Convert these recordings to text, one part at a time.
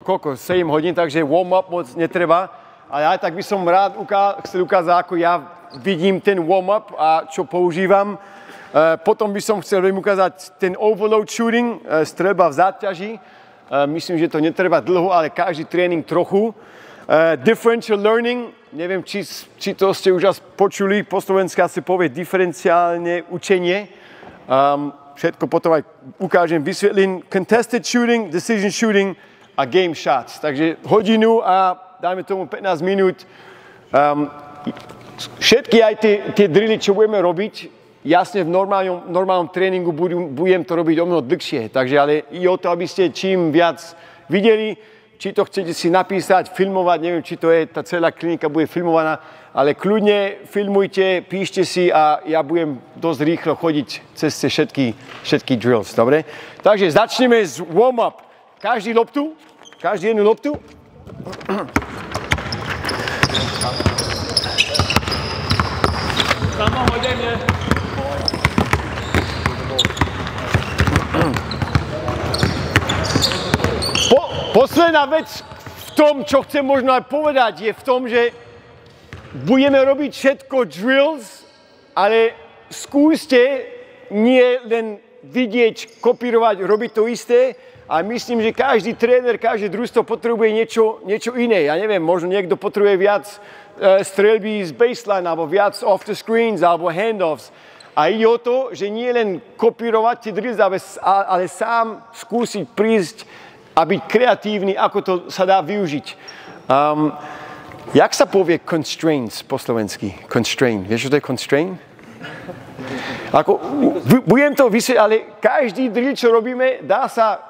koľko, 7 hodín, takže warm-up moc netreba. Ale aj tak by som rád chcel ukázať, ako ja vidím ten warm-up a čo používam. Potom by som chcel ukázať ten overload shooting, streľba v záťaži. Myslím, že to netreba dlho, ale každý tréning trochu. Differential learning, neviem, či to ste už raz počuli, po slovensku sa povie diferenciálne učenie. Všetko potom aj ukážem, vysvetlím. Contested shooting, decision shooting a game shots. Takže hodinu a dajme tomu 15 minút. Všetky aj tie drily, čo budeme robiť, jasne v normálnom tréningu budem to robiť o mnoho dlhšie. Takže ale i o to, aby ste čím viac videli, či to chcete si napísať, filmovať, neviem, či to je, tá celá klinika bude filmovaná, ale kľudne filmujte, píšte si a ja budem dosť rýchlo chodiť cez všetky drills, dobre? Takže začneme z warm-up. Každý jednu loptu. Posledná vec v tom, čo chcem možno aj povedať, je v tom, že budeme robiť všetko drills, ale skúste nie len vidieť, kopírovať, robiť to isté. A myslím, že každý tréner, každé družstvo potrebuje niečo iné. Ja neviem, možno niekto potrebuje viac streľby z baseline, alebo viac off the screens, alebo handoffs. A ide o to, že nie len kopírovať tie drills, ale sám skúsiť prísť a byť kreatívny, ako to sa dá využiť. Jak sa povie constraints po slovensky? Constraint. Vieš, čo to je constraint? Budem to vysvetliť, ale každý drill, čo robíme, dá sa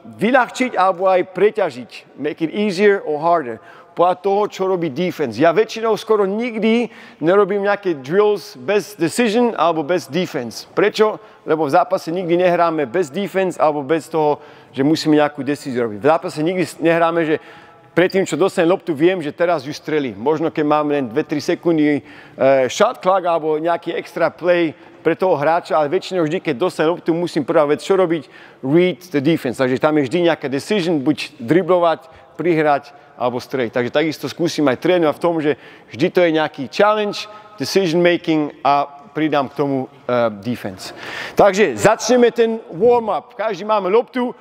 vyľahčiť alebo aj preťažiť. Make it easier or harder. Podľa toho, čo robí defense. Ja väčšinou skoro nikdy nerobím nejaké drills bez decision alebo bez defense. Prečo? Lebo v zápase nikdy nehráme bez defense alebo bez toho, že musíme nejakú decíziu robiť. V zápase nikdy nehráme, že predtým, čo dostanem loptu, viem, že teraz ju strelí. Možno, keď mám len 2-3 sekundy shot clock alebo nejaký extra play pre toho hráča, ale väčšinou vždy, keď dostanem loptu, musím prvá vec, čo robiť? Read the defense. Takže tam je vždy nejaká decision, buď driblovať, prihrať alebo streliť. Takže takisto skúsim aj trénovať v tom, že vždy to je nejaký challenge, decision making a pridám k tomu defense. Takže začneme ten warm-up. Každý máme loptu.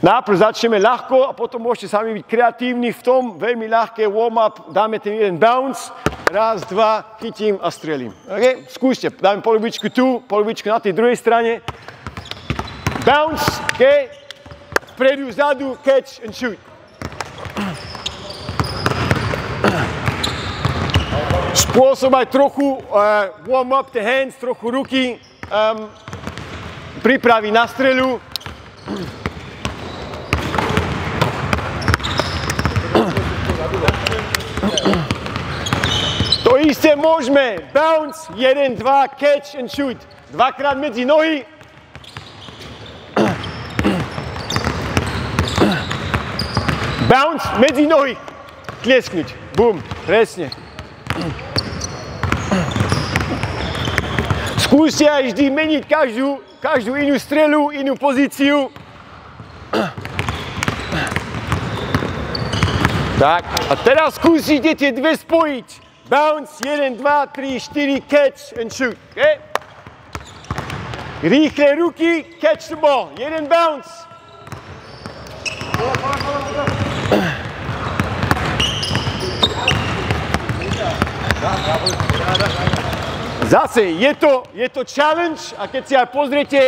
Najprv začneme ľahko a potom môžete sami byť kreatívni v tom, veľmi ľahké warm-up, dáme ten jeden bounce, raz, dva, chytím a strelím. Okay? Skúste, dáme polovičku tu, polovičku na tej druhej strane. Bounce, okay? Vpredu, vzadu, catch and shoot. Spôsob aj trochu warm-up the hands, trochu ruky, pripraví na streľu. To isté môžeme. Bounce, 1, 2, catch and shoot. Dvakrát medzi nohy. Bounce, medzi nohy. Tliesknuť. Bum, presne. Skúste aj vždy meniť každú inú streľu, inú pozíciu. Tak, a teraz skúsite tie dve spojiť. Bounce, 1, 2, 3, 4, catch and shoot. Okay? Rýchle ruky, catch the ball. 1 bounce. Zase, je to challenge a keď si aj pozriete,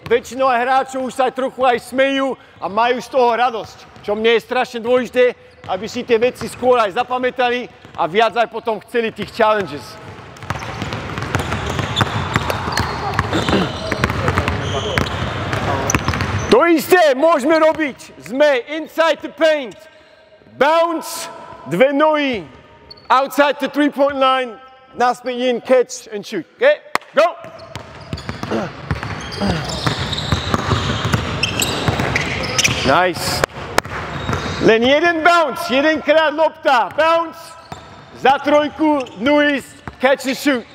väčšinou aj hráčov už sa aj trochu aj smejú a majú z toho radosť. Čo mne je strašne dôležité, aby si tie veci skôr aj zapamätali a viac aj potom chceli tých challenges. To isté môžeme robiť. Sme inside the paint. Bounce, dve nohy. Outside the three-point line. Naspäť in, catch and shoot. Okay? Go! Nice. Len jeden bounce, jedenkrát lopta. Bounce, za trojku, noise, catch and shoot.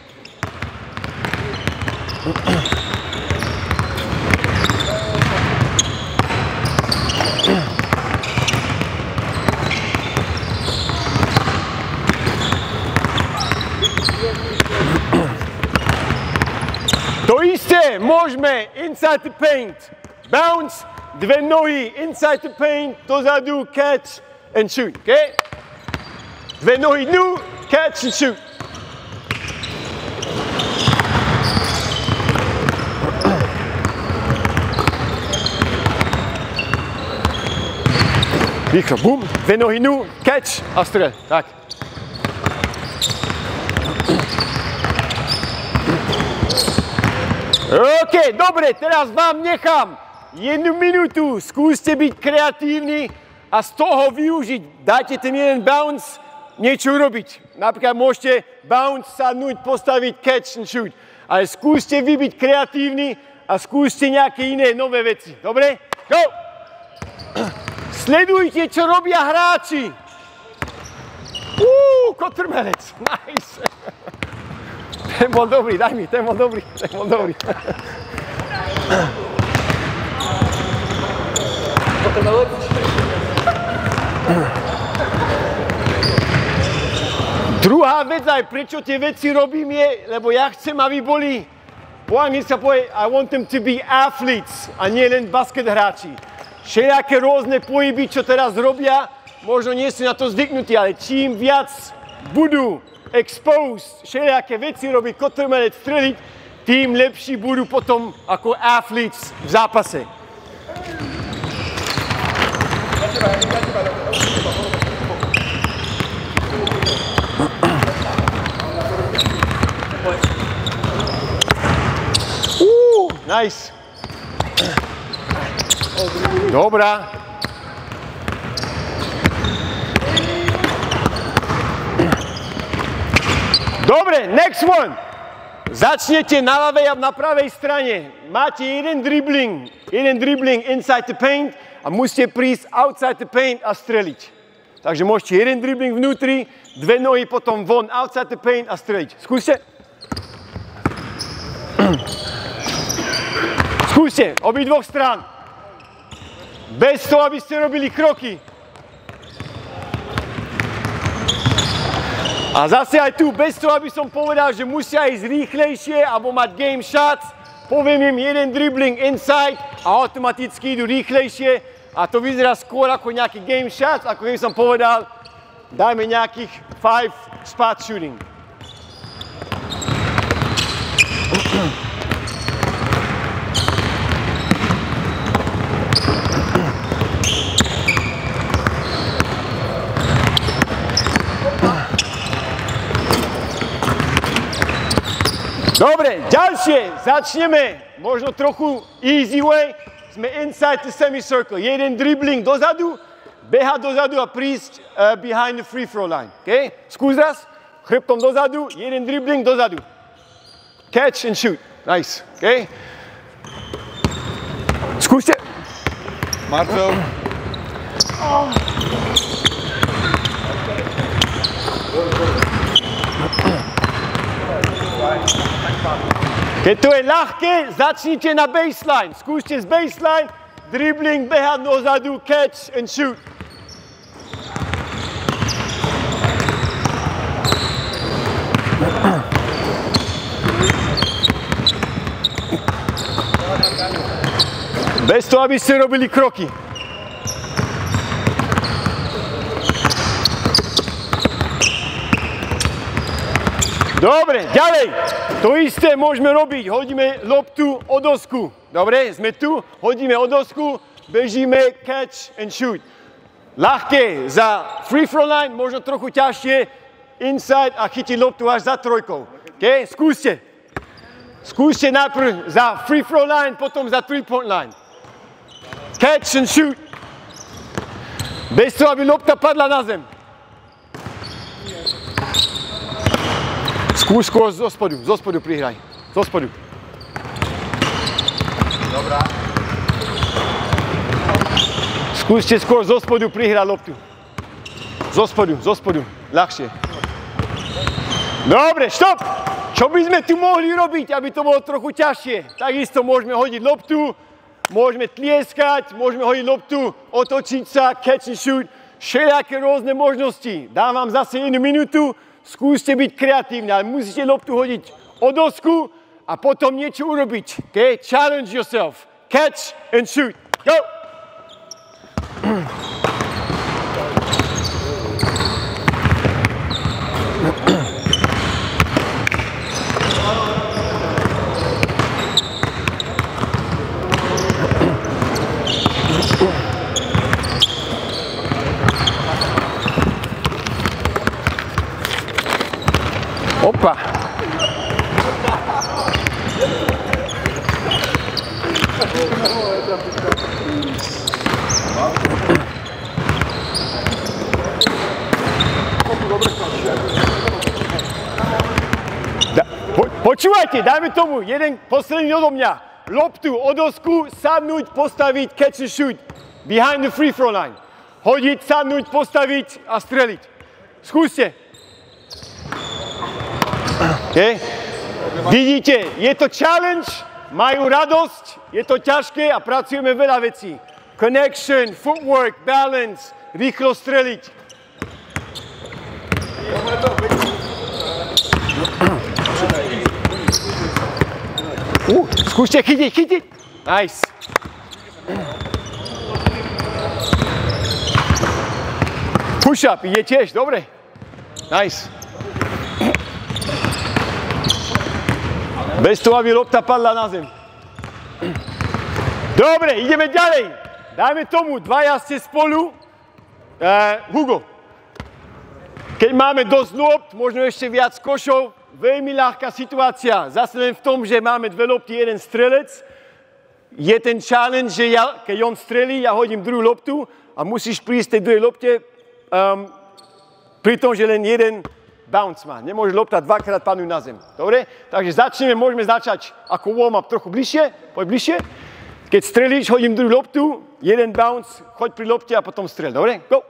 môžeme inside the paint, bounce, dve nohy, inside the paint, dozadu, catch and shoot, okay? Dve nohy dnu, catch and shoot. Rýchlo, bum, dve nohy dnu, catch a strel, tak. OK, dobre, teraz vám nechám 1 minútu, skúste byť kreatívni a z toho využiť, dajte ten jeden bounce, niečo urobiť. Napríklad môžete bounce, sadnúť, postaviť, catch and shoot. Ale skúste vy byť kreatívni a skúste nejaké iné nové veci. Dobre? Go! Sledujte, čo robia hráči. Kotrmelec. Nice. Ten bol dobrý, daj mi, ten bol dobrý. Druhá vec aj, prečo tie veci robím je, lebo ja chcem, aby boli, po anglicky sa povie, I want them to be athletes a nie len basket hráči. Všelijaké rôzne pohyby, čo teraz robia, možno nie sú na to zvyknutí, ale čím viac budú exposed, všelijaké veci robiť, kotrmelec, streliť, tým lepší budú potom ako athletes v zápase. Nice. Dobrá. Dobre, next one. Začnete na ľavej a na pravej strane. Máte jeden dribbling inside the paint a musíte prísť outside the paint a streliť. Takže môžete jeden dribbling vnútri, dve nohy potom von outside the paint a streliť. Skúste. Skúste, obidvoch strán. Bez toho, aby ste robili kroky. A zase aj tu, bez toho, aby som povedal, že musia ísť rýchlejšie alebo mať game shots, poviem im jeden dribbling inside a automaticky idú rýchlejšie a to vyzerá skôr ako nejaký game shots, ako keby som povedal, dajme nejakých 5 spot shooting. Dobre, ďalšie, začneme, možno trochu easy way, sme inside the semicircle, jeden dribbling dozadu, behať dozadu a prísť behind the free throw line, okay? Skús raz, chrbtom dozadu, jeden dribbling dozadu, catch and shoot, nice, okay? Skúste. Marcel. Keď to je ľahké, začnite na baseline. Skúste z baseline, dribbling, behať dozadu, catch and shoot. Bez toho, aby ste robili kroky. Dobre, ďalej. To isté môžeme robiť. Hodíme loptu o dosku. Dobre, sme tu, hodíme o dosku, bežíme, catch and shoot. Ľahké za free throw line, možno trochu ťažšie, inside a chytiť loptu až za trojkou. Okay? Skúste. Skúste najprv za free throw line, potom za 3-point line. Catch and shoot. Bez toho, aby lopta padla na zem. Skús skôr zo spodu prihraj. Zo spodu. Dobrá. Skúste skôr zo spodu prihrať loptu. Zo spodu, ľahšie. Dobre, stop! Čo by sme tu mohli robiť, aby to bolo trochu ťažšie? Takisto môžeme hodiť loptu, môžeme tlieskať, môžeme hodiť loptu, otočiť sa, catch and shoot, všelijaké rôzne možnosti. Dám vám zase 1 minútu, skúste byť kreatívni, ale musíte loptu hodiť o dosku a potom niečo urobiť. Okay? Challenge yourself. Catch and shoot. Go! Opa! Počúvajte, dajme tomu jeden posledný odo mňa. Loptu o dosku, sadnúť, postaviť, catch and shoot. Behind the free throw line. Hodiť, sadnúť, postaviť a streliť. Skúste. Okay. Vidíte, je to challenge, majú radosť, je to ťažké a pracujeme veľa vecí. Connection, footwork, balance, rýchlo streliť. Skúste chytiť. Nice. Push up, ide tiež, dobre. Nice. Bez toho, aby lopta padla na zem. Dobre, ideme ďalej. Dajme tomu, dvaja ste spolu. Hugo. Keď máme dosť lopt, možno ešte viac košov, veľmi ľahká situácia. Zase len v tom, že máme dve lopty, jeden strelec. Je ten challenge, že keď on strelí, ja hodím druhú loptu a musíš prísť tej druhej lopte, pri tom, že len jeden bounce má. Nemôže lopta dvakrát padnúť na zem. Dobre? Takže môžeme začať ako warm-up trochu bližšie. Poď bližšie. Keď strelíš, hodím druhú loptu, jeden bounce, choď pri lopte a potom strel. Dobre? Go!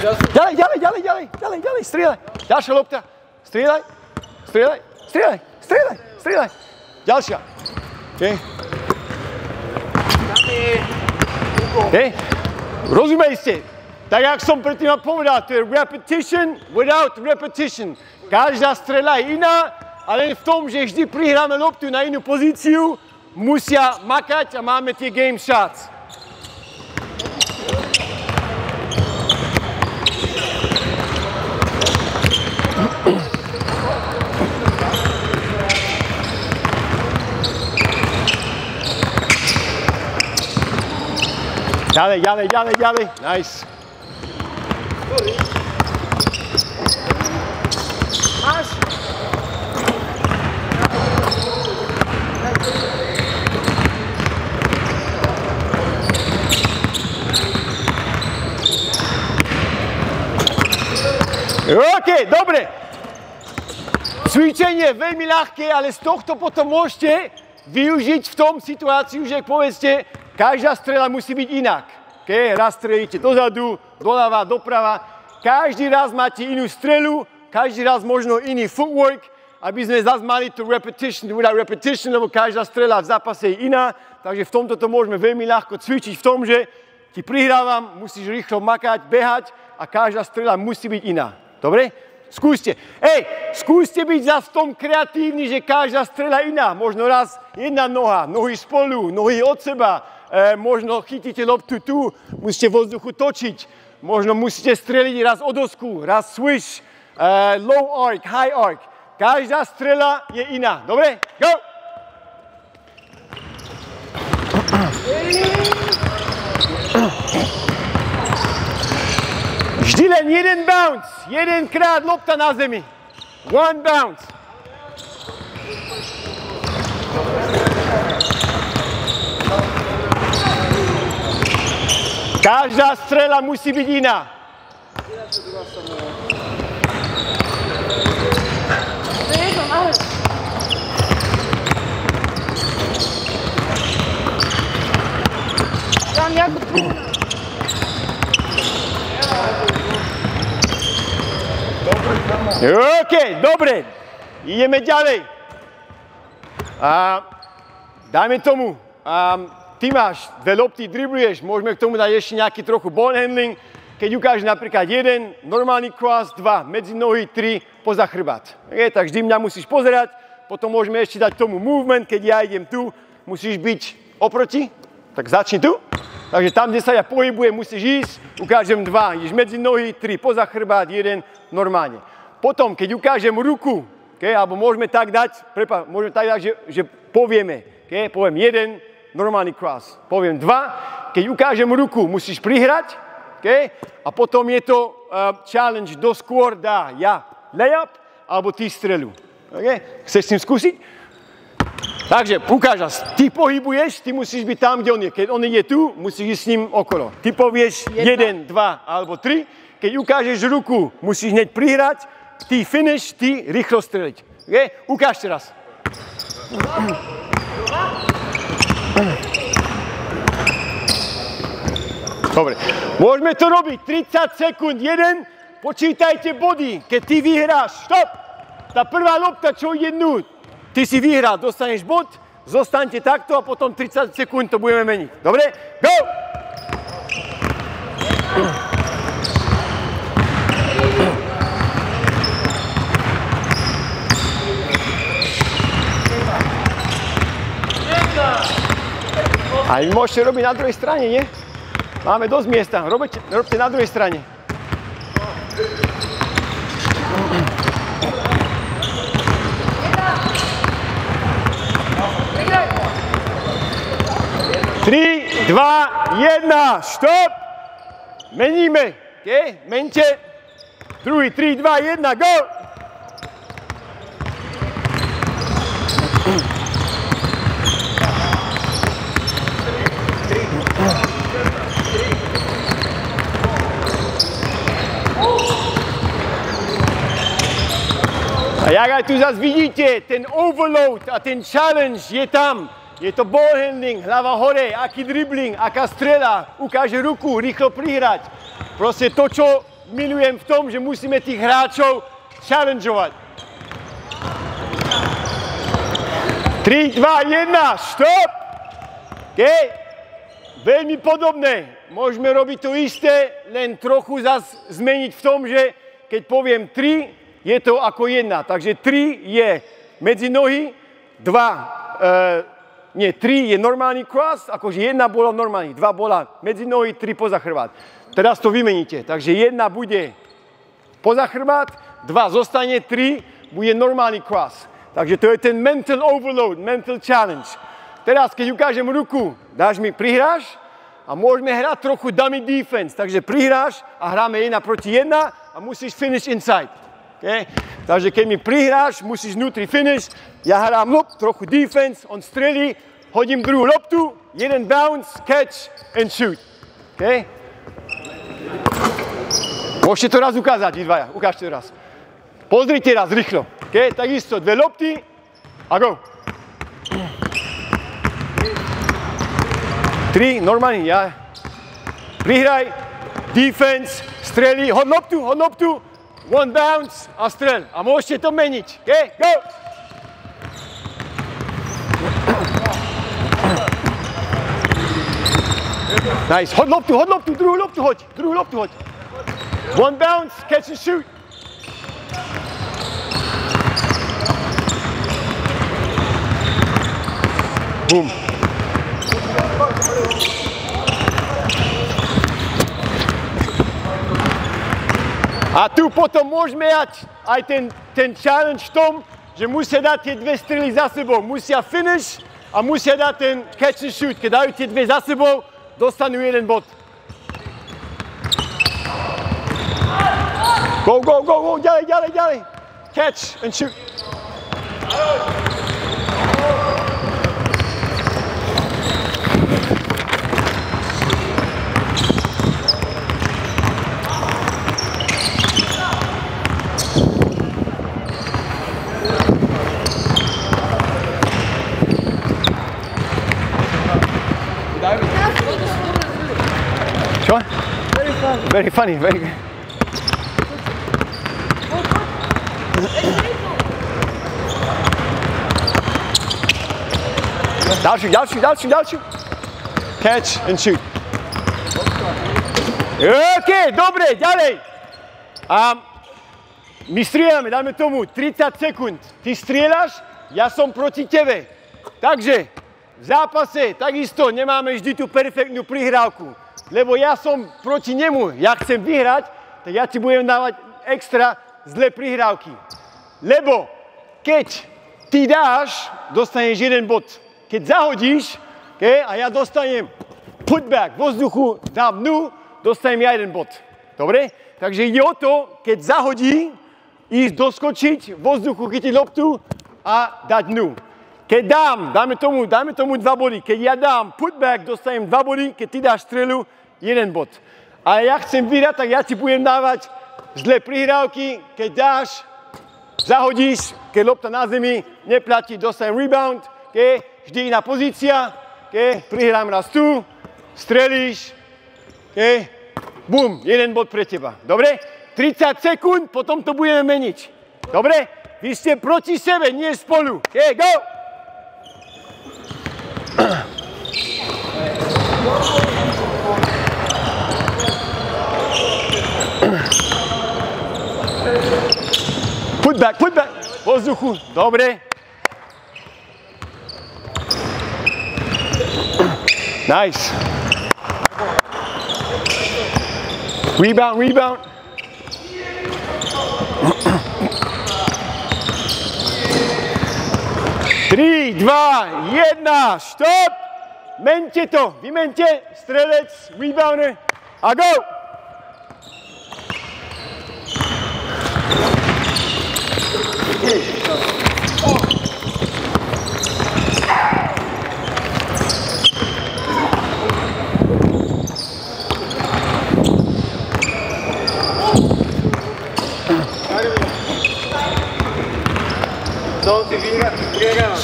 Ďalej, strieľaj. Ďalšia lopta. Strieľaj. Ďalšia. Okay. Okay. Rozumeli ste? Tak, jak som predtým povedal, to je repetition without repetition. Každá streľa je iná, ale v tom, že vždy prihráme loptu na inú pozíciu, musia makať a máme tie game shots. Ďalej. Nice. Máš? OK, dobre. Cvičenie je veľmi ľahké, ale z tohto potom môžete využiť v tom situáciu, že povedzte, každá strela musí byť inak. Okay? Raz strelíte dozadu, doľava, doprava. Každý raz máte inú strelu, každý raz možno iný footwork, aby sme zase mali tú repetition, lebo každá strela v zápase je iná. Takže v tomto to môžeme veľmi ľahko cvičiť v tom, že ti prihrávam, musíš rýchlo makať, behať a každá strela musí byť iná. Dobre? Skúste. Skúste byť zase v tom kreatívni, že každá strela iná. Možno raz jedna noha, nohy spolu, nohy od seba. Možno chytíte loptu tu, musíte vo vzduchu točiť. Možno musíte streliť raz o dosku, raz swish, low arc, high arc. Každá strela je iná. Dobre? Go! Vždy len jeden bounce, jedenkrát lopta na zemi. One bounce. Každá strela musí byť iná. OK, dobre. Ideme ďalej. Dajme tomu. Ty máš dve lopty, dribluješ, môžeme k tomu dať ešte nejaký trochu ball handling. keď ukáže napríklad 1, normálny cross, 2, medzi nohy, 3, poza chrbát. Okay? Tak vždy mňa musíš pozerať, potom môžeme ešte dať tomu movement, keď ja idem tu, musíš byť oproti, tak začni tu. Takže tam, kde sa ja pohybujem, musíš ísť, ukážem 2, ideš medzi nohy, 3, poza chrbát, 1, normálne. Potom, keď ukážem ruku, okay, alebo môžeme tak dať, že povieme, okay, poviem 1, normálny cross, poviem 2, keď ukážem ruku, musíš prihrať, okay, a potom je to challenge, kto skôr dá, ja layup, alebo ty strelu. Okay? Chceš s tým skúsiť? Takže ukážaš, ty pohybuješ, ty musíš byť tam, kde on je. Keď on je tu, musíš ísť s ním okolo. Ty povieš 1, 2 alebo 3, keď ukážeš ruku, musíš hneď prihrať, ty finish, ty rýchlo streliť. Okay? Ukáž teraz. Dobre, môžeme to robiť 30 sekúnd, 1, počítajte body, keď ty vyhráš, stop! Tá prvá lopta, čo ide dnu, ty si vyhral, dostaneš bod, zostaňte takto a potom 30 sekúnd to budeme meniť. Dobre? Go! A vy môžete robiť na druhej strane, nie? Máme dosť miesta, robte na druhej strane. Tri, 2, 1, stop! Meníme, okay? Mente. Druhý, 3, 2, 1, go! A jak aj tu zase vidíte, ten overload a ten challenge je tam. Je to ball handling, hlava hore, aký dribbling, aká strela, ukáže ruku, rýchlo prihrať. Proste to, čo milujem v tom, že musíme tých hráčov challengeovať. 3, 2, 1, stop! Okay. Veľmi podobné. Môžeme robiť to isté, len trochu zase zmeniť v tom, že keď poviem 3, je to ako 1. Takže 3 je medzi nohy, 3 je normálny cross, akože 1 bola normálny, 2 bola medzi nohy, 3 poza chrbát. Teraz to vymeníte, takže 1 bude poza chrbát, 2 zostane, 3 bude normálny cross. Takže to je ten mental overload, mental challenge. Teraz, keď ukážem ruku, prihráš a môžeme hrať trochu dummy defense, takže prihráš a hráme 1 proti 1 a musíš finish inside. Okay? Takže keď mi prihráš, musíš vnútri finish, ja hrám trochu defense, on strelí, hodím druhú loptu, 1 bounce, catch and shoot. Okay? Môžete to raz ukázať, vy dvaja, ukážte to raz. Pozrite raz, rýchlo. Okay? Takisto 2 lopty a go. 3, normálne, ja. Prihraj, defense, strelí, hod loptu, 1 bounce a strel. A môžete to meniť. Okay? Go! Nice. Hod loptu, druhú loptu hoď. 1 bounce, catch and shoot. Boom. A tu potom môžeme mať aj ten challenge v tom, že musia dať tie 2 strely za sebou. Musia finish a musia dať ten catch and shoot. Keď dajú tie 2 za sebou, dostanú 1 bod. Go, ďalej. Catch and shoot. Čo? Very funny, very good. Ďalšiu. Catch and shoot. OK, dobre, ďalej. A my strieľame, dáme tomu 30 sekúnd. Ty strieľaš, ja som proti tebe. Takže v zápase takisto nemáme vždy tú perfektnú prihrávku. Lebo ja som proti nemu, ja chcem vyhrať, tak ja ti budem dávať extra zlé prihrávky. Lebo keď ty dáš, dostaneš jeden bod. Keď zahodíš, a ja dostanem putback vo vzduchu, dám dnu, dostanem ja jeden bod. Dobre? Takže ide o to, keď zahodí, ísť doskočiť, vo vzduchu chytiť loptu a dať dnu. Keď dáme tomu 2 body. Keď ja dám putback, dostanem 2 body, keď ty dáš strelu, 1 bod. A ja chcem vyhrať, tak ja ti budem dávať zlé prihrávky, keď dáš, zahodíš, keď lopta na zemi, neplatí, dostanem rebound, vždy iná pozícia, prihrám raz tu, strelíš, bum, 1 bod pre teba. Dobre? 30 sekúnd, potom to budeme meniť. Dobre? Vy ste proti sebe, nie spolu. Go! Put back. Vo vzduchu. Dobre. Nice. Rebound. 3, 2, 1, stop! Mente to, vymente, strelec, rebounder a go!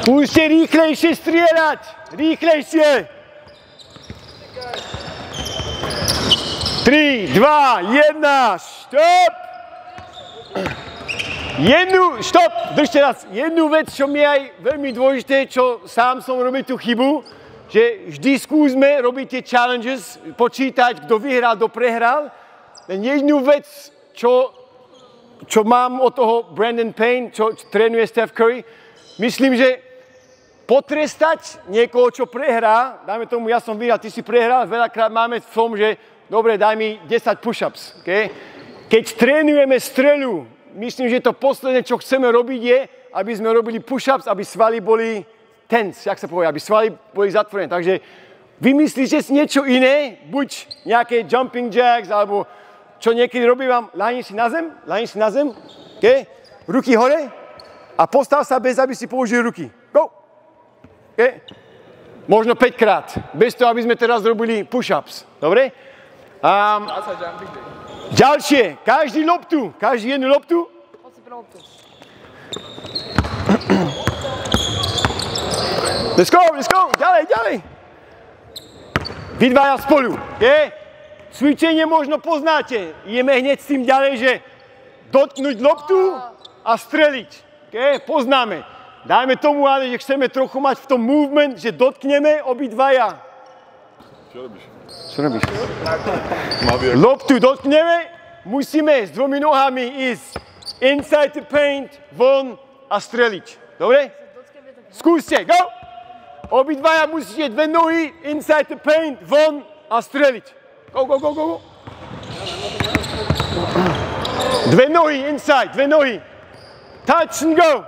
Skúste rýchlejšie strieľať! Rýchlejšie! 3, 2, 1, stop! Stop! Držte raz. Jednu vec, čo mi je aj veľmi dôležité, čo sám som robil tú chybu, že vždy skúsme robiť tie challenges, počítať, kto vyhral, kto prehral. Len jednu vec, čo mám od toho Brandon Payne, čo trénuje Steph Curry, myslím, že potrestať niekoho, čo prehrá, dajme tomu, ja som vyhral, ty si prehral, veľakrát máme v tom, že dobre, daj mi 10 push-ups. Okay? Keď trénujeme strelu, myslím, že to posledné, čo chceme robiť je, aby sme robili push-ups, aby svaly boli tense, jak sa povie, aby svaly boli zatvorené. Takže vymyslíte si niečo iné, buď nejaké jumping jacks, alebo čo niekedy robím, ľahni si na zem, okay? Ruky hore a postav sa bez, aby si použil ruky. Go! Okay? Možno 5 krát, bez toho, aby sme teraz robili push-ups. Dobre? Ďalšie, každý jednu loptu. Let's go, ďalej. Vy dvaja spolu, okay? Cvičenie možno poznáte. Ideme hneď s tým ďalej, že dotknúť loptu a streliť. Okay? Poznáme. Dajme tomu, ale že chceme trochu mať v tom movement, že dotkneme obidvaja. Čo robíš? Loptu dotkneme, musíme s 2 nohami ísť inside the paint, von a streliť. Dobre? Skúste, go! Obidvaja musíte 2 nohy inside the paint, von a streliť. Go. 2 nohy inside, 2 nohy. Touch and go.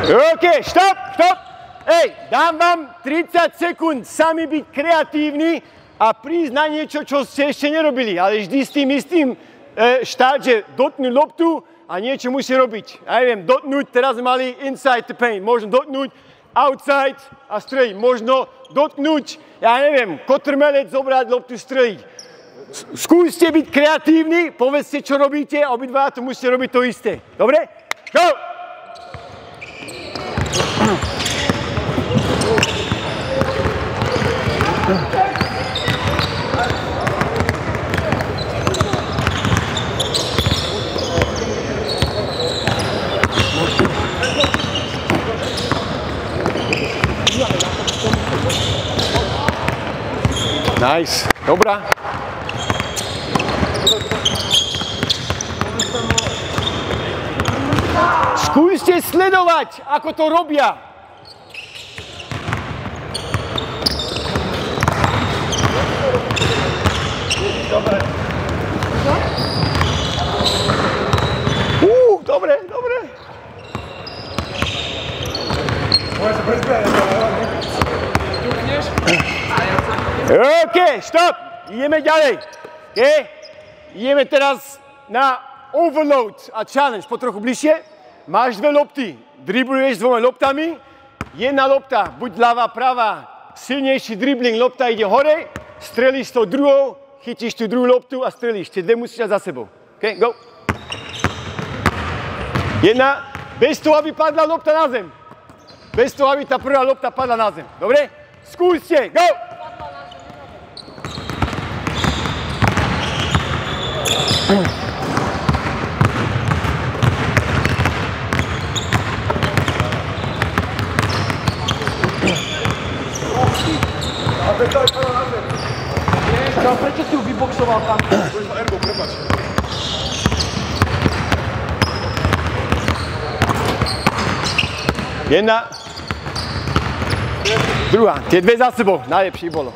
OK, stop. Hej, dám vám 30 sekúnd sami byť kreatívni a prísť na niečo, čo ste ešte nerobili, ale vždy s tým istým štát, že dotknúť loptu a niečo musí robiť. Ja neviem, dotknúť, teraz mali inside the paint, možno dotknúť outside a streliť. Možno dotknúť, ja neviem, kotrmelec, zobrať loptu, streliť. Skúste byť kreatívni, povedzte, čo robíte a obidva to musíte robiť to isté. Dobre? Go! Nice, dobrá. Skúste sledovať, ako to robia. Dobre. Dobre, dobre. OK, stop. Ideme ďalej. Okay? Ideme teraz na overload a challenge. Po trochu bližšie. Máš dve lopty. Dribluješ dvoma loptami. Jedna lopta, buď ľavá, pravá. Silnejší dribbling, lopta ide hore. Strelíš tou druhou, chytíš tú druhú loptu a strelíš. Tie dve musíš za sebou. OK, go. Jedna, bez toho, aby padla lopta na zem. Bez toho, aby tá prvá lopta padla na zem. Dobre? Skúste, go! Prečo si ju vyboxoval tam? Ergo, prepáč. Jedna. Druhá. Tie dve za sebou. Najlepší bolo.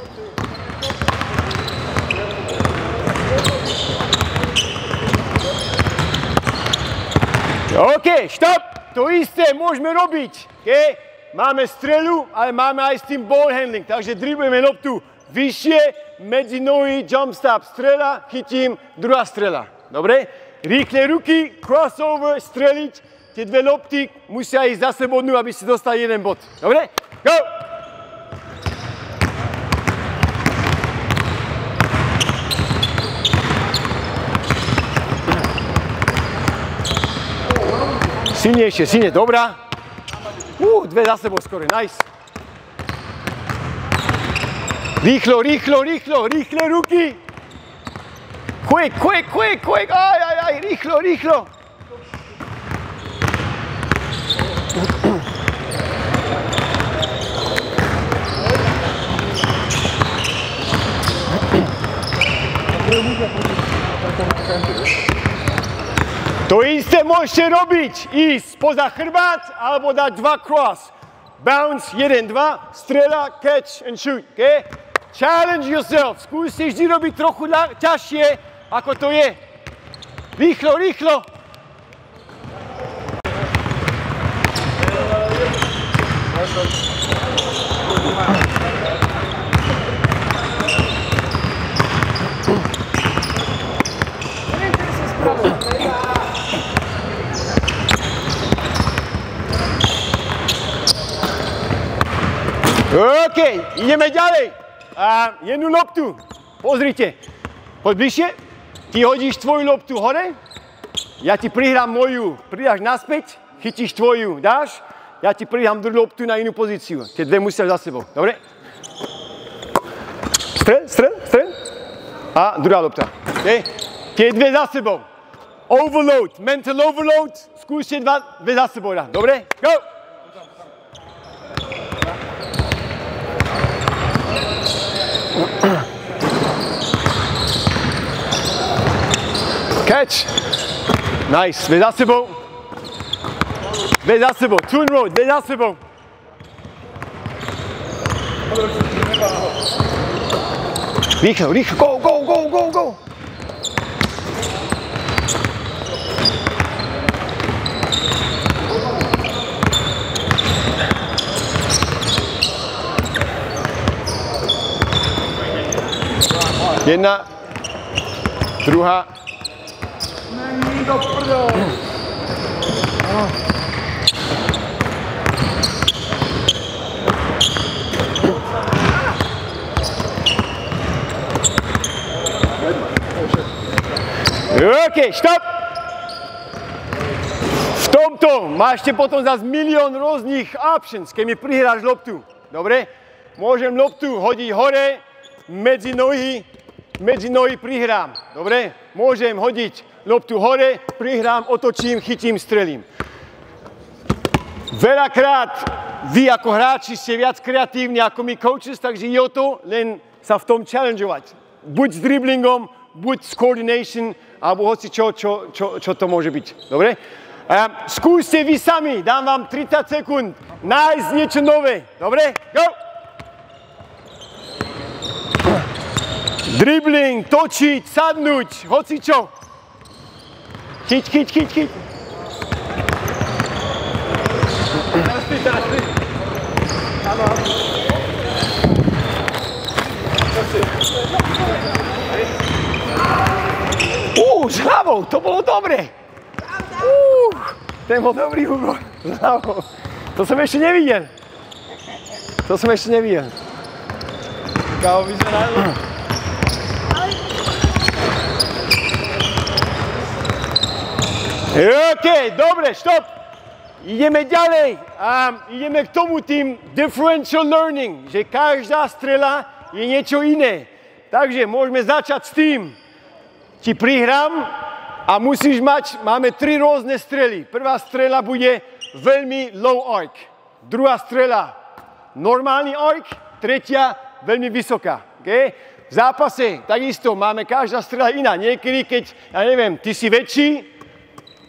OK, stop. To isté môžeme robiť. Okay? Máme strelu, ale máme aj s tým ball handling. Takže driblujeme loptu vyššie, medzi nohy, jump stop, strela, chytím, druhá strela. Dobre? Rýchle ruky, crossover, streliť. Tie dve lopty musia ísť za sebou, aby si dostali jeden bod. Dobre? Go! Silnejšie, silne, dobrá. Dve za sebou skoro, nice. Rýchlo, rýchlo, rýchlo, rýchle ruky. Quick, quick, quick, quick, aj, rýchlo, rýchlo. To isté môžete robiť, ísť spoza chrbát alebo dať dva cross. Bounce, 1, 2, strela, catch and shoot, okay? Challenge yourself, skúste vždy robiť trochu ťažšie, ako to je. Rýchlo, rýchlo. OK, ideme ďalej. A jednu loptu. Pozrite. Poď bližšie. Ty hodíš tvoju loptu hore. Ja ti prihrám moju. Pridáš naspäť. Chytíš tvoju. Dáš. Ja ti prihrám druhú loptu na inú pozíciu. Tie dve musia za sebou. Dobre? Strel, strel, strel. A druhá lopta. Okay. Tie dve za sebou. Overload. Mental overload. Skúste dve za sebou. Dobre? Go! Catch. Nice. Dve za sebou. Dve za sebou. Turn road. Dve za sebou. Rýchlo, rýchlo. Go, go, go, go, go. Jedna, druhá, Není do prdele. OK, stop! V tomto máte potom zase milión rôznych options, keď mi prihráš loptu. Dobre? Môžem loptu hodiť hore, medzi nohy prihrám. Dobre? Môžem hodiť loptu hore, prihrám, otočím, chytím, strelím. Veľakrát vy ako hráči ste viac kreatívni ako my coaches, takže je o to len sa v tom challengeovať. Buď s driblingom, buď s coordination, alebo hoci čo to môže byť. Dobre? Skúste vy sami, dám vám 30 sekúnd, nájsť niečo nové. Dobre? Go! Dribbling, točiť, sadnúť, hoci čo. Chyť. Teraz ty. Áno. S hlavou, to bolo dobre. Ten bol dobrý, Hugo. S hlavou. To som ešte nevidel. Kávo vyzerá. OK, dobre, stop. Ideme ďalej. Ideme k tomu tým differential learning, že každá strela je niečo iné. Takže môžeme začať s tým. Ti prihrám a musíš mať, máme 3 rôzne strely. Prvá strela bude veľmi low arc. Druhá strela normálny arc. Tretia veľmi vysoká. Okay? V zápase takisto máme každá strela iná. Niekedy, keď, ja neviem, ty si väčší,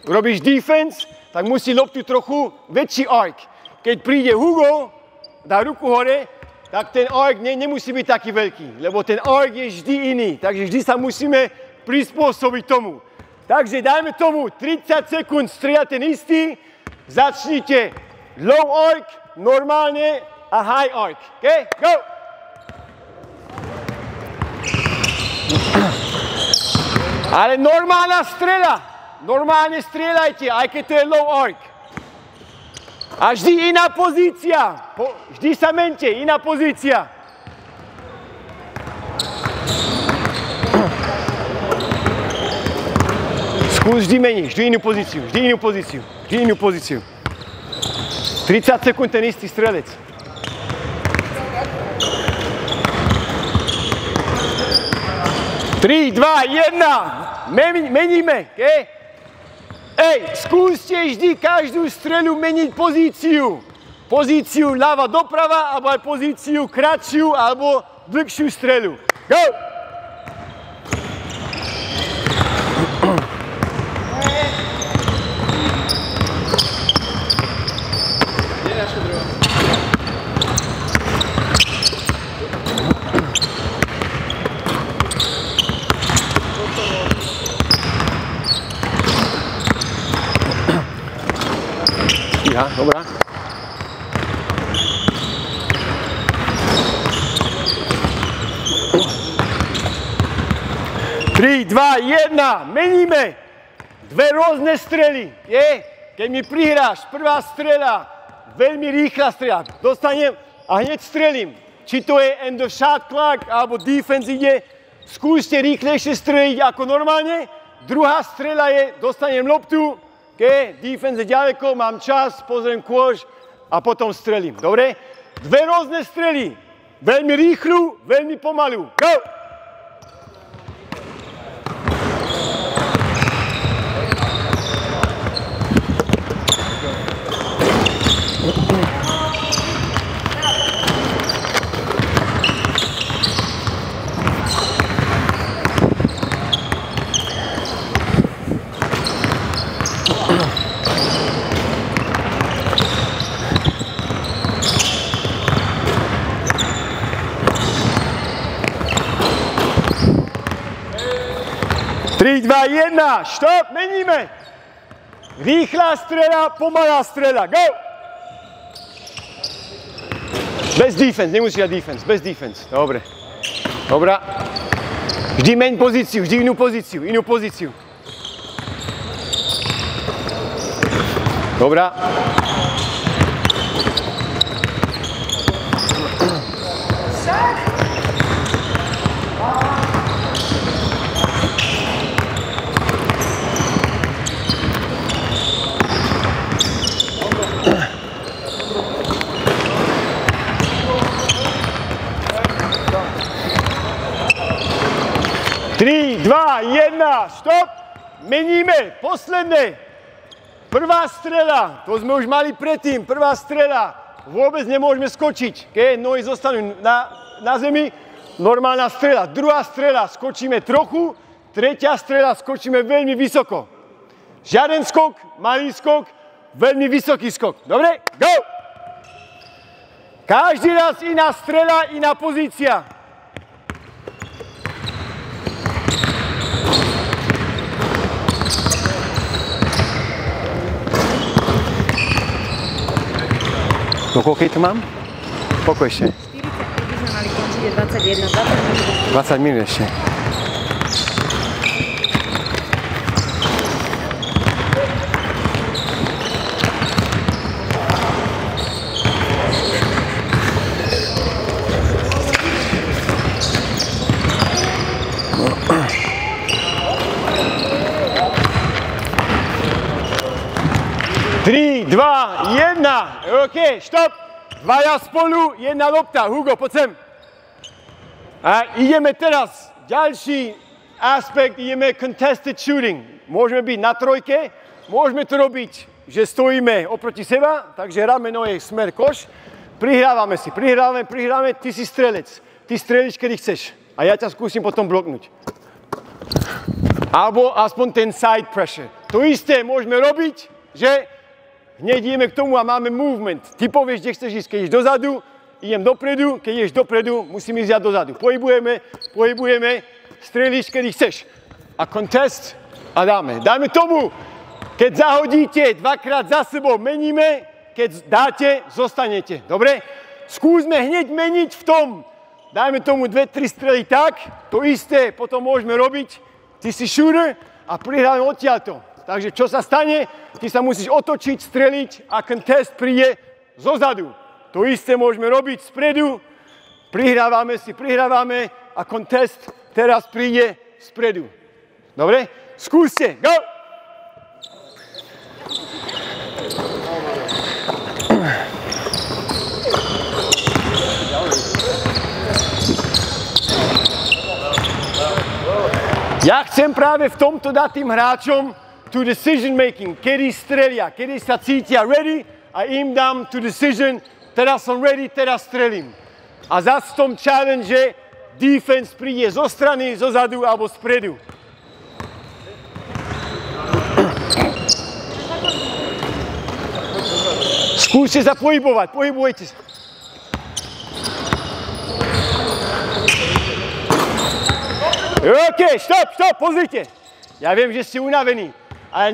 robíš defense, tak musí loptu trochu väčší arc. Keď príde Hugo, dá ruku hore, tak ten arc nemusí byť taký veľký, lebo ten arc je vždy iný. Takže vždy sa musíme prispôsobiť tomu. Takže dajme tomu 30 sekúnd strieľať ten istý, začnite low arc, normálne a high arc. OK? Go! Ale normálna strela. Normálne strieľajte, aj keď to je low arc. A vždy iná pozícia. Vždy sa mente, iná pozícia. Skús vždy meniť, vždy inú pozíciu. 30 sekúnd ten istý strelec. Tri, dva, jedna. Meníme, okay? Skúste vždy každú strelu meniť pozíciu. Pozíciu ľava doprava, alebo aj pozíciu kratšiu, alebo dlhšiu strelu. Go! Ja, dobrá. Tri, dva, jedna, meníme. Dve rôzne strely. Keď mi prihráš, prvá strela, veľmi rýchla strela, dostanem a hneď strelím. Či to je end of shot clock, alebo defense ide, skúste rýchlejšie streliť ako normálne. Druhá strela je, dostanem loptu, defense je ďaleko, mám čas, pozriem kôž a potom strelím. Dobre? Dve rôzne strely. Veľmi rýchlu, veľmi pomalú. Go! Tri, dva, jedna, stop, meníme. Rýchla strela, pomalá strela, go! Bez defense, nemusí dať defense, bez defense, dobre. Dobrá. Vždy meň pozíciu, vždy inú pozíciu. Dobrá. Tri, dva, jedna, stop! Meníme, posledné. Prvá strela, to sme už mali predtým, prvá strela. Vôbec nemôžeme skočiť, nohy zostanú na zemi. Normálna strela. Druhá strela, skočíme trochu. Tretia strela, skočíme veľmi vysoko. Žiaden skok, malý skok, veľmi vysoký skok. Dobre? Go! Každý raz iná strela, iná pozícia. No koľko to mám? Koľko ešte? 40, by sme mali končiť, je 21, 20 minút ešte. Tri, dva, jedna. OK, stop. Dvaja spolu, jedna lopta. Hugo, poď sem. A ideme teraz. Ďalší aspekt, ideme contested shooting. Môžeme byť na trojke, môžeme to robiť, že stojíme oproti seba, takže rameno je smer koš. Prihrávame si, prihrávame, ty si strelec. Ty strelíš, kedy chceš. A ja ťa skúsim potom bloknúť. Alebo aspoň ten side pressure. To isté môžeme robiť, že hneď ideme k tomu a máme movement. Ty povieš, kde chceš ísť. Keď ideš dozadu, idem dopredu. Keď ideš dopredu, musím ísť ja dozadu. Pohybujeme, strelíš, kedy chceš. A contest a dáme. Dáme tomu, keď zahodíte dvakrát za sebou, meníme. Keď dáte, zostanete. Dobre? Skúsme hneď meniť v tom. Dajme tomu 2-3 strely tak. To isté potom môžeme robiť. Ty si shooter a prihráme odtiaľto. Takže čo sa stane? Ty sa musíš otočiť, streliť a contest príde zozadu. To isté môžeme robiť spredu. Prihrávame a contest teraz príde spredu. Dobre? Skúste. Go! Ja chcem práve v tomto dať tým hráčom to decision making, kedy strelia, kedy sa cítia ready a im dám to decision, teraz som ready, teraz strelím. A zase v tom challenge defense príde zo strany, zo zadu alebo spredu. Skúste sa pohybujte sa. OK, stop, pozrite. Ja viem, že ste unavení. Ale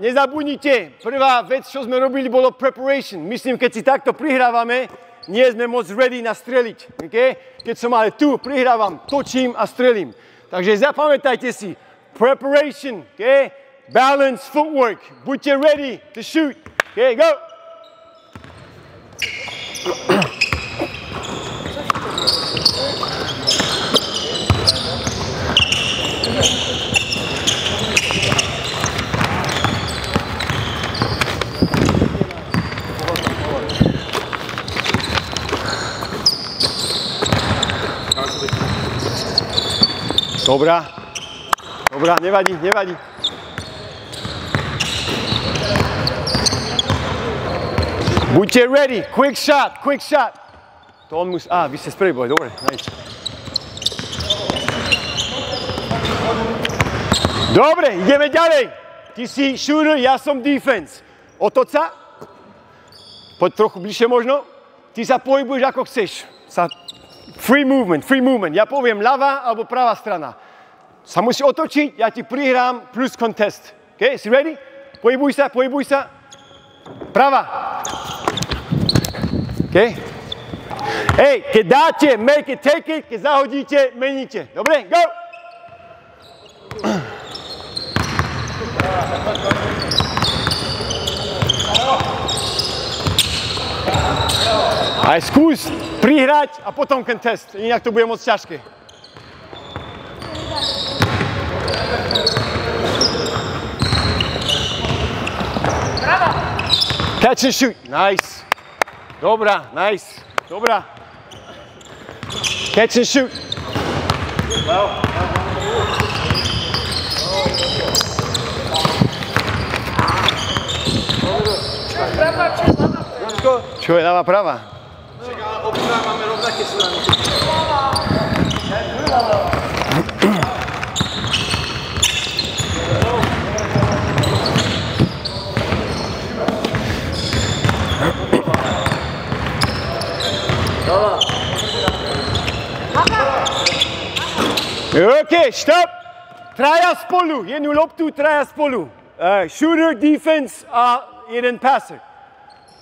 nezabudnite, prvá vec, čo sme robili, bolo preparation. Myslím, keď si takto prihrávame, nie sme moc ready nastreliť. Okay? Keď som ale tu, prihrávam, točím a strelím. Takže zapamätajte si, preparation, okay? Balance, footwork. Buďte ready to shoot. Okay, go! Dobrá, nevadí. Buďte ready, quick shot. To on musí, vy ste sprví boli, dobre, nice. Dobre, ideme ďalej. Ty si shooter, ja som defense. Otoč sa. Poď trochu bližšie možno. Ty sa pohybuješ ako chceš. Free movement. Ja poviem ľavá alebo pravá strana. Sa musí otočiť, ja ti prihrám plus contest. OK, si ready? Pohybuj sa. Prava. OK? Hej, keď dáte, make it, take it, keď zahodíte, meníte. Dobre, go! Aj skús prihrať a potom contest, inak to bude moc ťažké. Bravo! Catch and shoot, nice. Dobrá, nice, dobrá. Catch and shoot. Čo je ľava prava? Obidva máme rovnaké strany. OK, stop! Traja spolu, jednu loptu, traja spolu. Shooter, defense a jeden passer.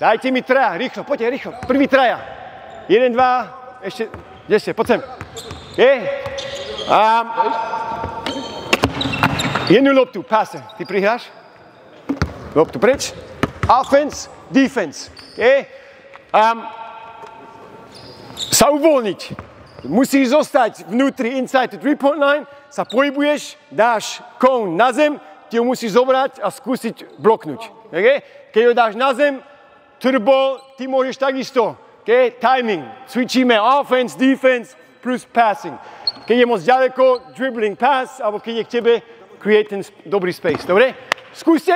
Dajte mi traja, rýchlo, poďte, rýchlo. Prvý traja. 1, 2, ešte 10, poď sem. Jednu loptu, passer. Ty prihráš? Loptu preč. Offense, defense. Sa uvoľniť. Musíš zostať vnútri, inside the 3-point line, sa pohybuješ, dáš cone na zem, ty ho musíš zobrať a skúsiť bloknúť. Okay? Keď ho dáš na zem, turbo, ty môžeš takisto. Okay? Timing. Cvičíme offense, defense plus passing. Keď je moc ďaleko, dribbling, pass, alebo keď je k tebe, create ten dobrý space. Dobre? Skúste.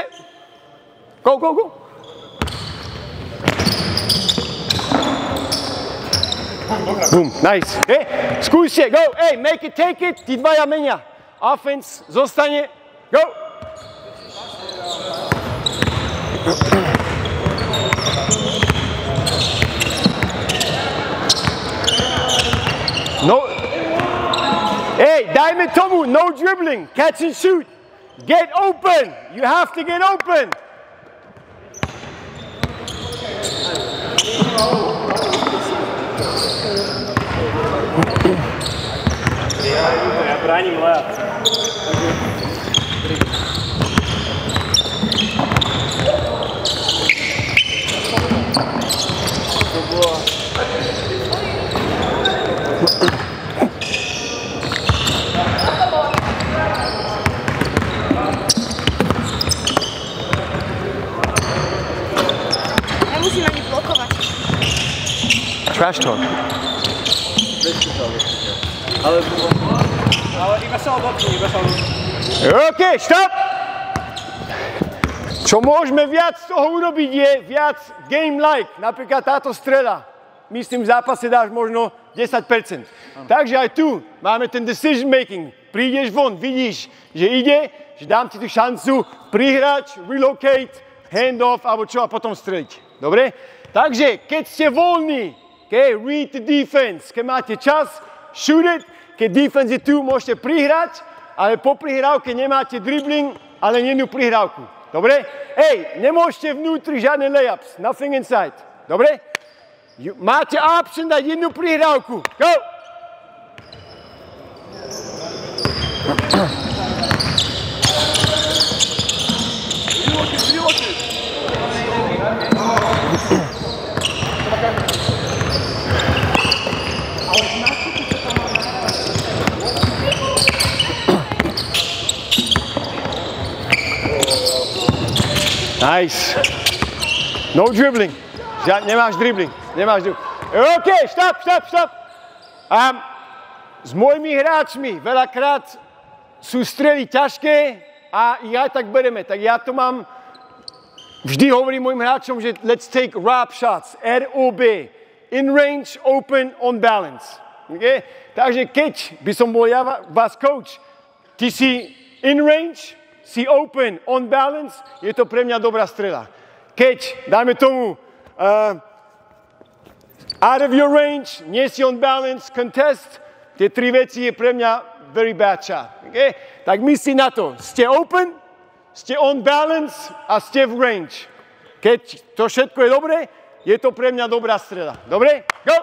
Go, go, go. Boom, nice. Okay? Skúste, go. Hey, make it, take it. Tí dvaja menia. Offense zostane. Go. No. Hey, dajme tomu, no dribbling. Catch and shoot. Get open. You have to get open. Ja bránim lejap. Nemusím ani blokovať. Trash talk. Ale iba sa odopnú, OK, stop! Čo môžeme viac z toho urobiť je viac game-like. Napríklad táto strela. Myslím, v zápase dáš možno 10%. Takže aj tu máme ten decision making. Prídeš von, vidíš, že ide, že dám ti tú šancu prihrať, relocate, hand-off alebo čo a potom streliť. Dobre? Takže, keď ste voľní, okay, read the defense. Keď máte čas, shoot it. Keď defense je tu, môžete prihrať, ale po prihrávke nemáte dribbling, ale jednu prihrávku. Dobre? Hej, nemôžete vnútri žiadne layups. Nothing inside. Dobre? Máte option dať jednu prihrávku. Go! Nice. No dribbling. Nemáš dribbling. OK, stop. S mojimi hráčmi veľakrát sú strely ťažké a ich aj tak bereme. Tak ja to mám, vždy hovorím mojim hráčom, že let's take ROB shots. R-O-B. In range, open, on balance. Okay? Takže keď by som bol ja vás coach, ty si in range, si open, on balance, je to pre mňa dobrá strela. Keď, dajme tomu, out of your range, nie si on balance, contest, tie tri veci je pre mňa very bad shot. Okay? Tak myslí na to, ste open, ste on balance a ste v range. Keď to všetko je dobré, je to pre mňa dobrá strela. Dobre? Go!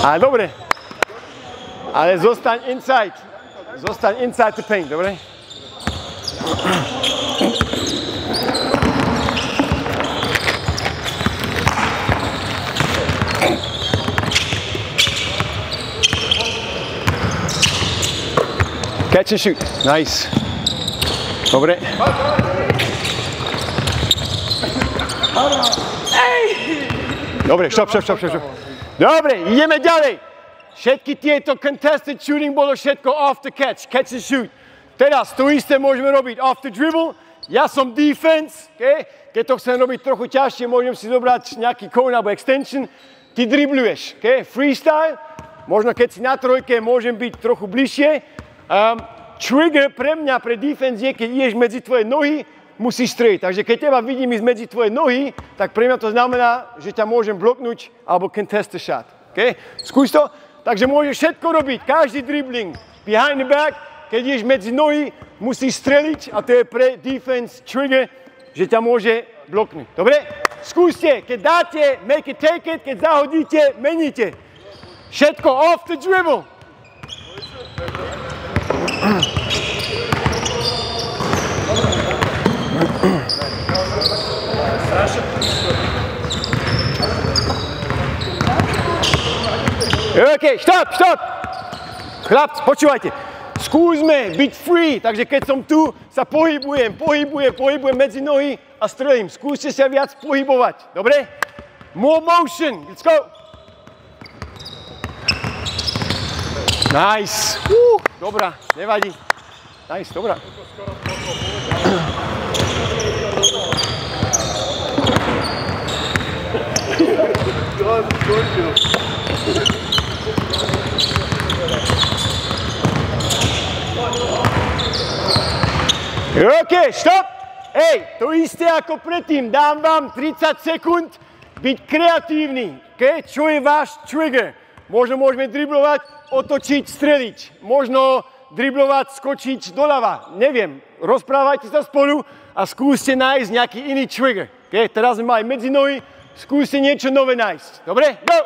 Ale dobre. Ale zostaň inside the paint, dobre? Catch and shoot. Nice. Dobre. Dobre, stop. Dobre, ideme ďalej. Všetky tieto contested shooting bolo všetko off the catch and shoot. Teraz to isté môžeme robiť off the dribble. Ja som defense, okay? Keď to chcem robiť trochu ťažšie, môžem si zobrať nejaký cone alebo extension. Ty dribluješ, okay? Freestyle. Možno keď si na trojke, môžem byť trochu bližšie. Trigger pre mňa, pre defense je, keď ideš medzi tvoje nohy, musíš strieľať. Takže keď teba vidím ísť medzi tvoje nohy, tak pre mňa to znamená, že ťa môžem bloknúť alebo contest the shot. Okay? Skús to. Takže môžeš všetko robiť, každý dribbling, behind the back, keď ideš medzi nohy, musíš streliť a to je pre defense trigger, že ťa môže bloknúť. Dobre? Skúste, keď dáte, make it, take it, keď zahodíte, meníte. Všetko off the dribble. OK, stop! Chlapci, počúvajte. Skúsme byť free, takže keď som tu, sa pohybujem medzi nohy a strelím. Skúste sa viac pohybovať, dobre? More motion, let's go! Nice. Dobrá, nevadí. Nice, dobrá. OK, stop! Hej, to isté ako predtým. Dám vám 30 sekúnd byť kreatívny. Okay? Čo je váš trigger? Možno môžeme driblovať, otočiť, streliť. Možno driblovať, skočiť doľava. Neviem. Rozprávajte sa spolu a skúste nájsť nejaký iný trigger. Okay? Teraz sme mali medzi nohy. Skúste niečo nové nájsť. Dobre? Go!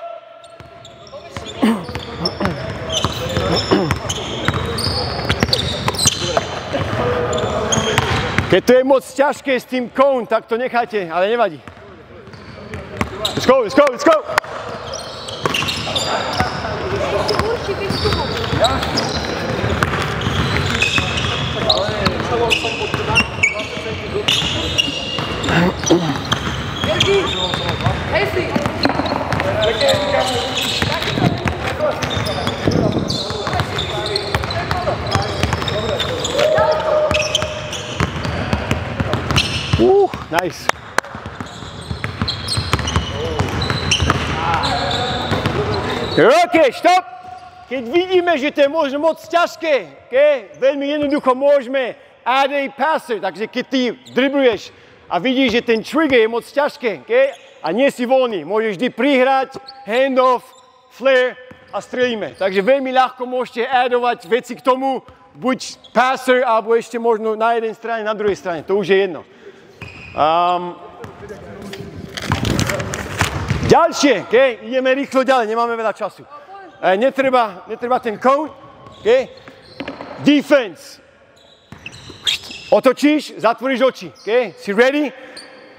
Keď to je moc ťažké s tým cone, tak to nechajte, ale nevadí. Let's go! Nice. OK, stop! Keď vidíme, že to je možno moc ťažké, okay? Veľmi jednoducho môžeme add a passer, takže keď ty dribluješ a vidíš, že ten trigger je moc ťažké, okay? A nie si voľný, môžeš vždy prihrať, handoff, flare a strelíme. Takže veľmi ľahko môžete addovať veci k tomu, buď passer, alebo ešte možno na jednej strane, na druhej strane, to už je jedno. Ďalšie, okay? Ideme rýchlo ďalej, nemáme veľa času. Netreba ten cone, okay? Defense. Otočíš, zatvoríš oči, okay? Si ready?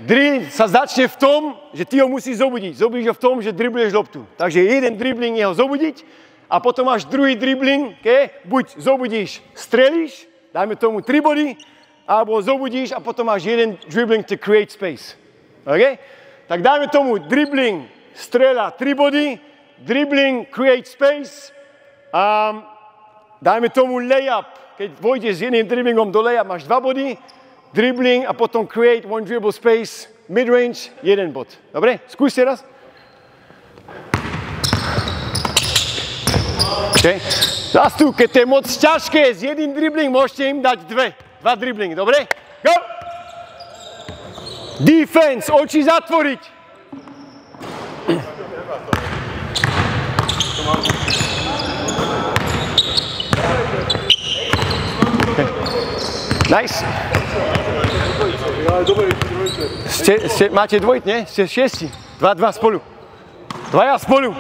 Drill sa začne v tom, že ty ho musíš zobudiť. Zobudíš ho v tom, že dribluješ loptu. Takže jeden dribbling je ho zobudiť a potom máš druhý dribbling, okay? Buď zobudíš, strelíš, dajme tomu 3 body, alebo zobudíš a potom máš jeden dribbling to create space. Okay? Tak dajme tomu dribbling, strela 3 body, dribbling, create space, dajme tomu layup, keď vojdeš s jedným dribblingom do layup, máš 2 body, dribbling a potom create one dribble space, midrange, 1 bod. Dobre? Skúste raz. Okay. Zas tu, keď to je moc ťažké, s jedným dribbling môžete im dať 2 driblingy, dobre? Go! Defense, oči zatvoriť. Okay. Nice. Máte dvojit, nie? Ste 6. 2 spolu. 2 spolu.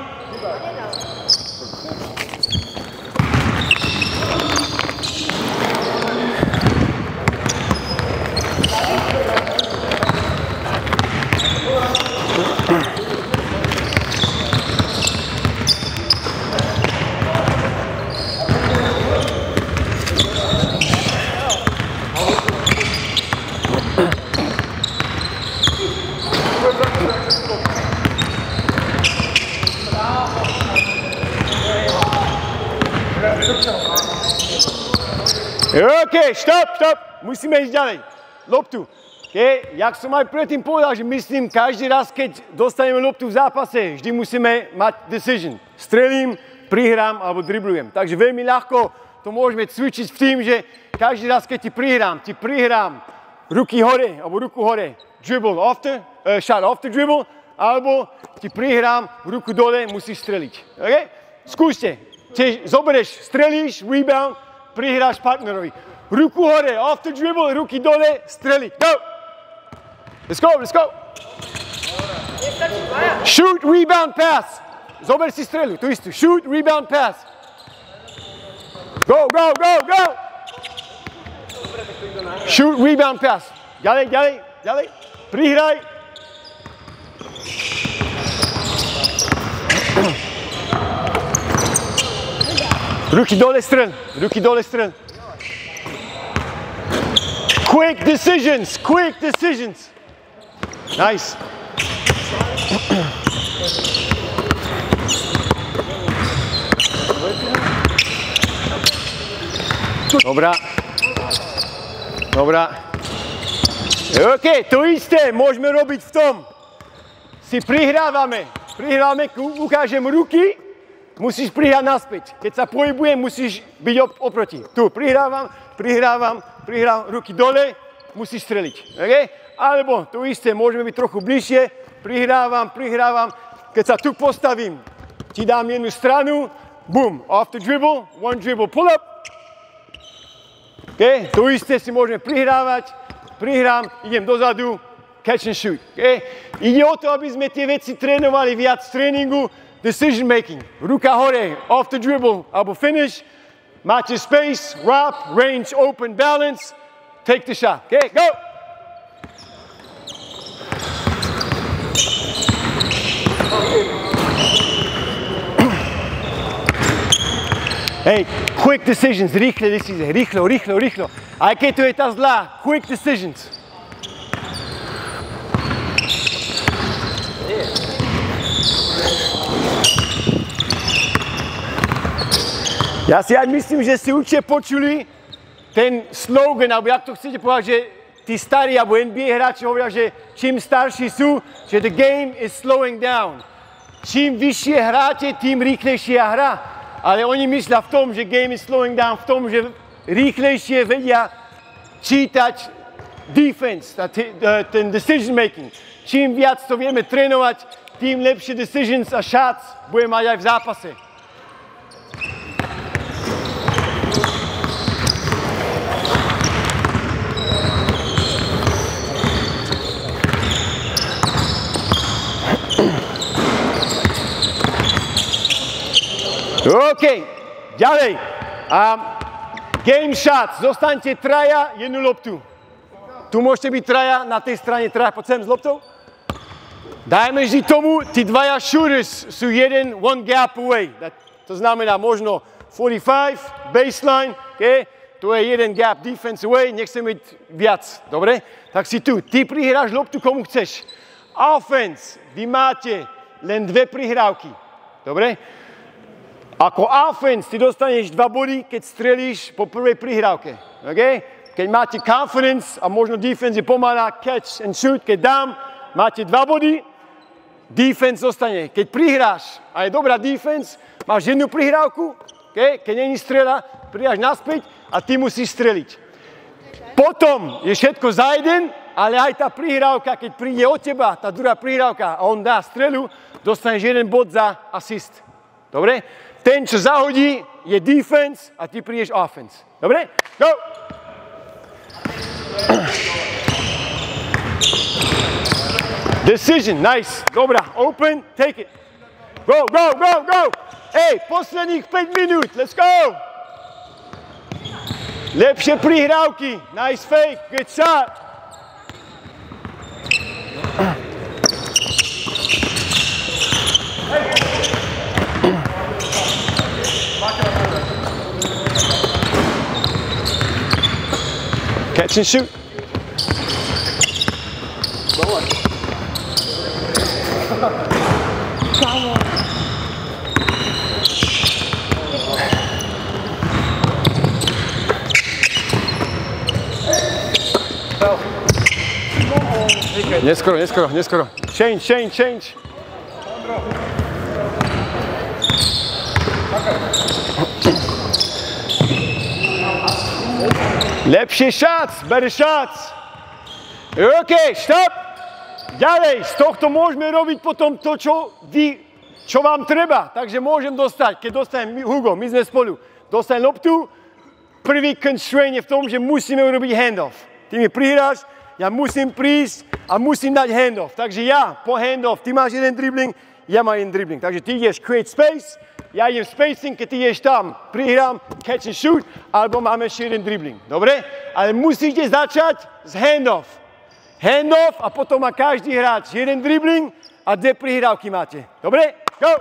OK, stop. Musíme ísť ďalej. Loptu. Okay. Jak som aj predtým povedal, že myslím, každý raz, keď dostaneme loptu v zápase, vždy musíme mať decision. Strelím, prihrám alebo driblujem. Takže veľmi ľahko to môžeme cvičiť v tým, že každý raz, keď ti prihrám ruky hore alebo ruku hore, dribble after, shot after dribble, alebo ti prihrám ruku dole, musíš streliť. Okay? Skúste. Zoberieš, strelíš, rebound, prihráš partnerovi. Ruku hore, after dribble, ruky dole, streliť. Go! Let's go! Shoot, rebound, pass. Zober si strelu, tu istú. Shoot, rebound, pass. Go! Shoot, rebound, pass. Ďalej. Prihraj. Ruky dole strel. Quick decisions. Nice. Dobrá. OK, to isté môžeme robiť v tom. Si prihrávame, ukážem ruky, musíš prihrať naspäť. Keď sa pohybujem, musíš byť oproti. Tu prihrávam, ruky dole, musíš streliť. Okay? Alebo to isté, môžeme byť trochu bližšie, prihrávam. Keď sa tu postavím, ti dám jednu stranu, boom, off the dribble, one dribble, pull up. Okay? To isté si môžeme prihrám, idem dozadu, catch and shoot. Okay? Ide o to, aby sme tie veci trénovali viac v tréningu, decision making. Ruka hore, off the dribble, alebo finish. Máte space, wrap, range, open, balance. Take the shot. Okay, go! Hey, quick decisions, rýchlo. Aj keď to je tá zlá, quick decisions. Ja si aj myslím, že si určite počuli ten slogan, alebo jak to chcete povedať, že tí starí alebo NBA hráči hovoria, že čím starší sú, že the game is slowing down. Čím vyššie hráte, tým rýchlejšia hra. Ale oni myslia v tom, že game is slowing down, v tom, že rýchlejšie vedia čítať defense, ten decision making. Čím viac to vieme trénovať, tým lepšie decisions a shots budeme mať aj v zápase. OK, ďalej. Game shots. Zostaňte traja, jednu loptu. Tu môžete byť traja, na tej strane traja. Poď sem s loptou. Dajme vždy tomu, tí dvaja shooters sú one gap away. To znamená možno 45, baseline, okay? To je jeden gap defense away, nechcem byť viac, dobre? Tak si tu, ty prihráš loptu komu chceš. Offense, vy máte len 2 prihrávky, dobre? Ako offense ty dostaneš 2 body, keď strelíš po prvej prihrávke. Okay? Keď máte confidence a možno defense je pomalá, catch and shoot, keď dám, máte 2 body, defense zostane. Keď prihráš a je dobrá defense, máš jednu prihrávku, okay? Keď není strela, prihráš naspäť a ty musíš streliť. Potom je všetko za jeden, ale aj tá prihrávka, keď príde od teba, tá druhá prihrávka a on dá strelu, dostaneš 1 bod za assist. Dobre? Ten, čo zahodí, je defense a ty prídeš offense. Dobre? Go! Decision, nice. Dobrá, open, take it. Go! Hey, posledných 5 minút, let's go! Lepšie prihrávky, nice fake, good shot. Catch and shoot. Neskoro. Change. Lepšie shots, better shots. OK, stop. Ďalej, z tohto môžeme robiť potom to, čo vám treba. Takže môžem dostať, keď dostanem Hugo, my sme spolu, dostanem loptu, prvý constraint je v tom, že musíme urobiť handoff. Ty mi prihráš, ja musím prísť a musím dať handoff. Takže ja po handoff, ty máš jeden dribbling, ja mám jeden dribbling. Takže ty ideš create space, ja idem spacing, keď ty ideš tam, prihrám, catch and shoot, alebo máme ešte jeden dribbling. Dobre? Ale musíte začať z handoff. Handoff a potom má každý hráč jeden dribbling a 2 prihrávky máte. Dobre? Go!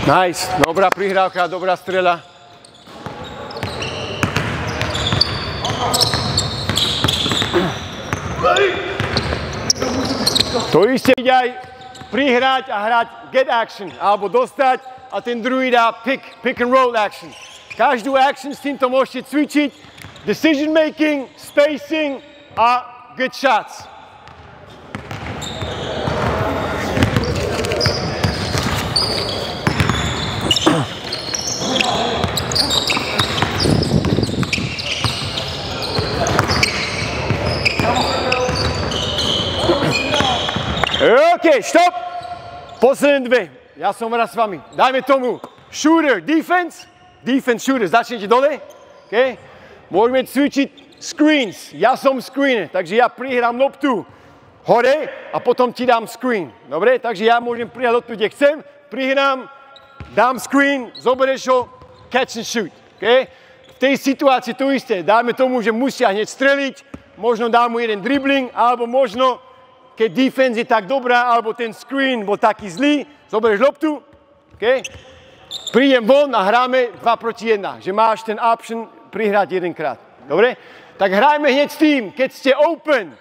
Nice, dobrá prihrávka, dobrá strela. To isté ide aj prihrať a hrať get action, alebo dostať a ten druhý dá pick and roll action. Každú action s týmto môžete cvičiť. Decision making, spacing a good shots. OK, stop! Posledné 2. Ja som raz s vami. Dajme tomu shooter, defense, shooter. Začnete dole. OK? Môžeme cvičiť screens. Ja som screener, takže ja prihrám loptu hore a potom ti dám screen. Dobre? Takže ja môžem prihrať loptu, kde chcem, prihrám, dám screen, zoberieš ho, catch and shoot. OK? V tej situácii to isté. Dajme tomu, že musia hneď streliť, možno dám mu jeden dribbling, alebo možno keď defense je tak dobrá, alebo ten screen bol taký zlý, zoberieš loptu, okay? Prídem von a hráme 2 proti 1, že máš ten option prihrať jedenkrát. Dobre? Tak hrajme hneď s tým, keď ste open,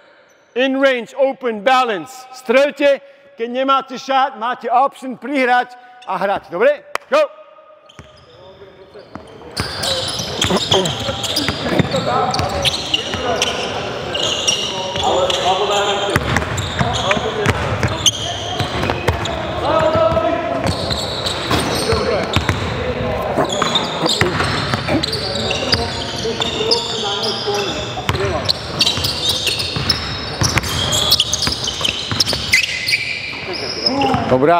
in range, open, balance, strelte, keď nemáte shot, máte option prihrať a hrať. Dobre? Go! Dobrá.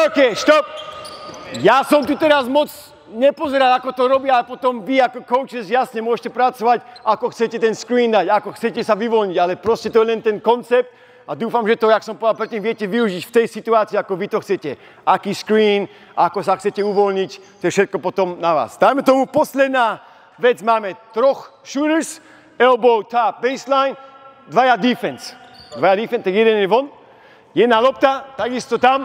OK, stop. Ja som tu teraz moc nepozeral, ako to robia, a potom vy ako coaches jasne môžete pracovať, ako chcete ten screen dať, ako chcete sa vyvoľniť, ale proste to je len ten koncept a dúfam, že to, jak som povedal predtým, viete využiť v tej situácii, ako vy to chcete. Aký screen, ako sa chcete uvoľniť, to je všetko potom na vás. Dajme tomu posledná vec, máme 3 shooters, elbow, top, baseline, 2 defense. 2 defense, tak jeden je von, jedna lopta, takisto tam.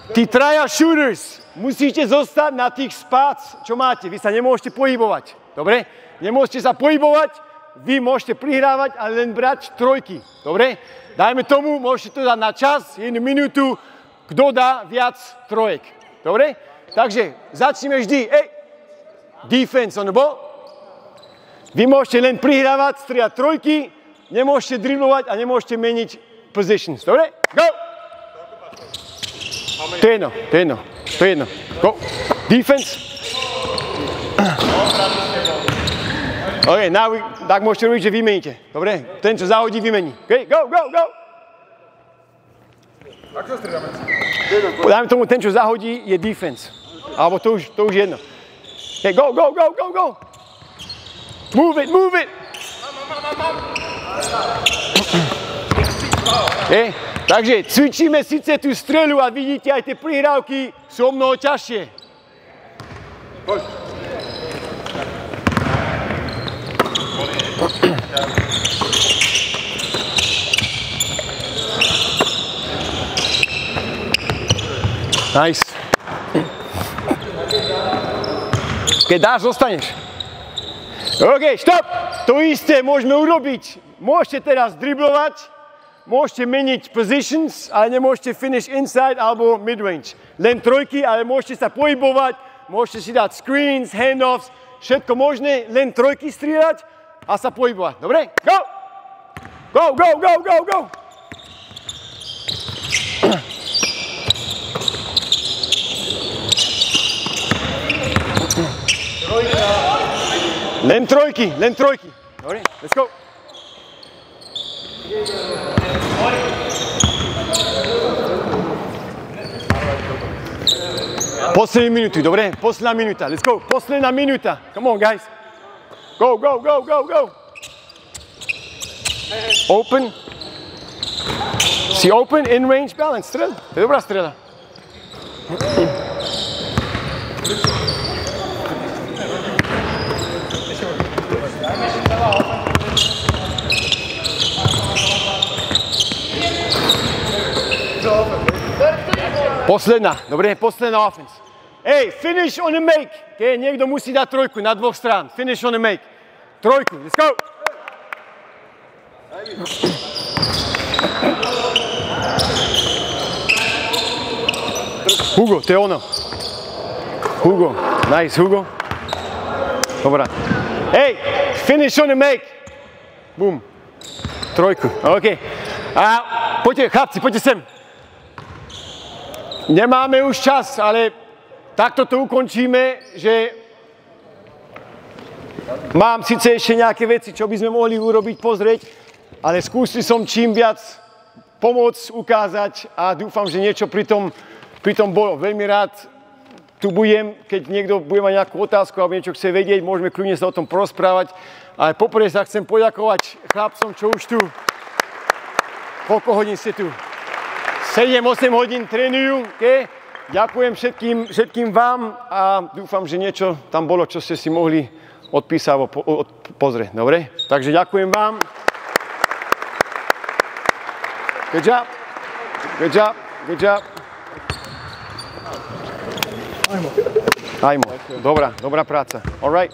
Tí 3 shooters musíte zostať na tých spots, čo máte. Vy sa nemôžete pohybovať. Dobre? Nemôžete sa pohybovať, vy môžete prihrávať, ale len brať trojky. Dobre? Dajme tomu, môžete to dať na čas, 1 minútu, kto dá viac trojek. Dobre? Takže začneme vždy. Defense on the ball. Vy môžete len prihrávať, strieľať trojky, nemôžete driblovať a nemôžete meniť positions. Dobre? Go! To je jedno. To je jedno. Go. Defense. OK, tak môžete robiť, že vymeníte. Dobre? Ten, čo zahodí, vymení. OK, go, go, go. Ako sa striedame? Dáme tomu, ten, čo zahodí, je defense. Alebo to už jedno. OK, go, go, go, go, go. Move it, move it. OK, takže cvičíme síce tú streľu a vidíte, aj tie prihrávky sú o mnoho ťažšie. Poď. Nice. Keď dáš, zostaneš. OK, stop! To isté môžeme urobiť. Môžete teraz driblovať, môžete meniť positions, ale nemôžete finish inside alebo midrange. Len trojky, ale môžete sa pohybovať, môžete si dať screens, handoffs, všetko možné, len trojky strieľať a sa pohybovať. Dobre? Go! Go, go, go, go, go! Len trojky, len trojky. Dobre, let's go. Posledné minúty, dobre? Posledná minúta, let's go. Posledná minúta. Come on, guys. Go, go, go, go, go. Open. Si open, in range, balance. Strel. To je dobrá strela. Posledná, dobre, posledná offense. Hey, finish on the make. Okay, niekto musí dať trojku na dvoch strán. Finish on the make. Trojku, let's go. Hugo, to je ono. Hugo, nice, Hugo. Dobrá. Hey, finish on the make. Boom. Trojku, OK. A poďte, chlapci, poďte sem. Nemáme už čas, ale takto to ukončíme, že mám síce ešte nejaké veci, čo by sme mohli urobiť, pozrieť, ale skúsil som čím viac pomôcť, ukázať a dúfam, že niečo pri tom bolo. Veľmi rád tu budem, keď niekto bude mať nejakú otázku alebo niečo chce vedieť, môžeme kľudne sa o tom porozprávať. Ale poprvé sa chcem poďakovať chlapcom, čo už tu, koľko hodín ste tu? 7-8 hodín trénujú, okay? Ďakujem všetkým vám a dúfam, že niečo tam bolo, čo ste si mohli odpísať alebo pozrieť, dobre? Takže ďakujem vám. Good job. Good job. Good job. Ajmo. Dobrá práca. All right.